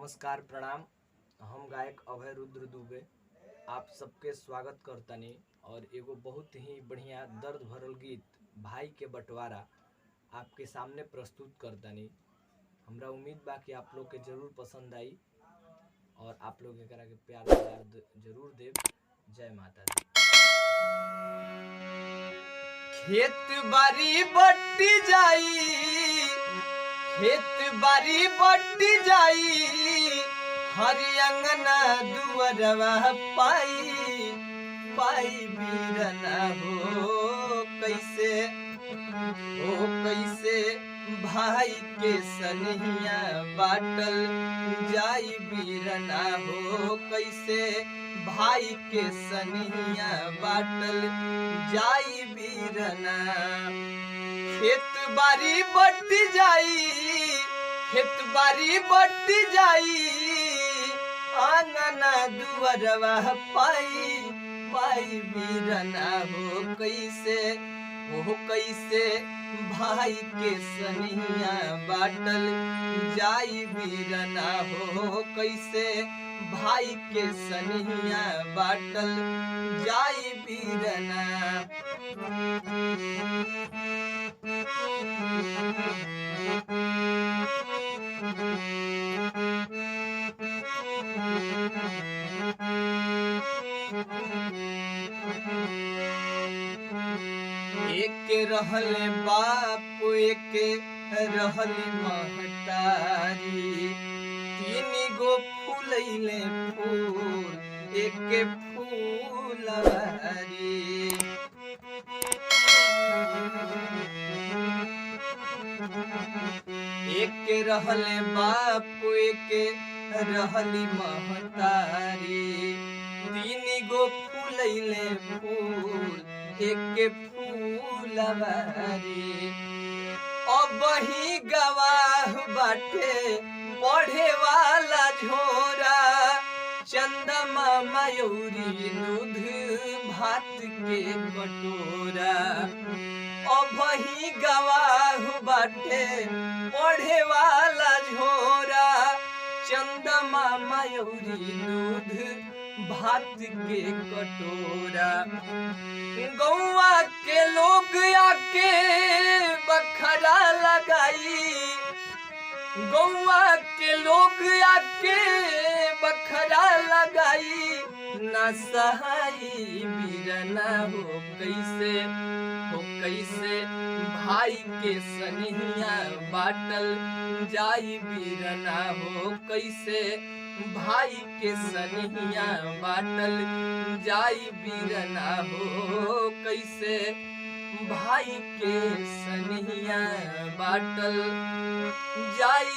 नमस्कार प्रणाम। हम गायक अभय रुद्र दुबे आप सबके स्वागत करतनी और एगो बहुत ही बढ़िया दर्द भरल गीत भाई के बंटवारा आपके सामने प्रस्तुत करतनी। हमरा उम्मीद बा कि आप लोग के जरूर पसंद आई और आप लोग एकरा के प्यार जरूर देव। जय माता दी। खेत बारी बट्टी जाई, खेत बारी बट्टी जाई, हरि अंगना दुअरवा पाई पाई बीरना हो कैसे भाई के सनहिया बाटल जाई बीरना हो कैसे भाई के सनहिया बाटल जाई बीरना। खेत बारी बट्टी जाई, खेत बारी बट्टी जाई, आंगना दुअरवा पाई पाई बीरना हो कैसे भाई के सनिया बाटल जाई बीरना हो कैसे भाई के सनिया बाटल जाई बीरना। एक रहले बाप एक रहली महतारी, तीन गो फूलैले फूल एक फूलवारी। एक रहले बाप एक रहली महतारी, तीन गो फूलैले फूल एक फूलवारी। अब ही गवाह बाटे पढ़े वाला झोरा, चंदमा मयूरी दूध भात के कटोरा। अब ही गवाह बाटे पढ़े वाला झोरा, चंदमा मयूरी दूध भात के कटोरा। गौवा के लोग आके बखरा लगाई, गौवा के लोग आके बखरा लगाई, ना सहाई बीरना हो कैसे भाई के सनिया बाटल जाई बीरना हो कैसे भाई के सनिया बाटल जाई बीरना हो कैसे भाई के सनिया बाटल जाई।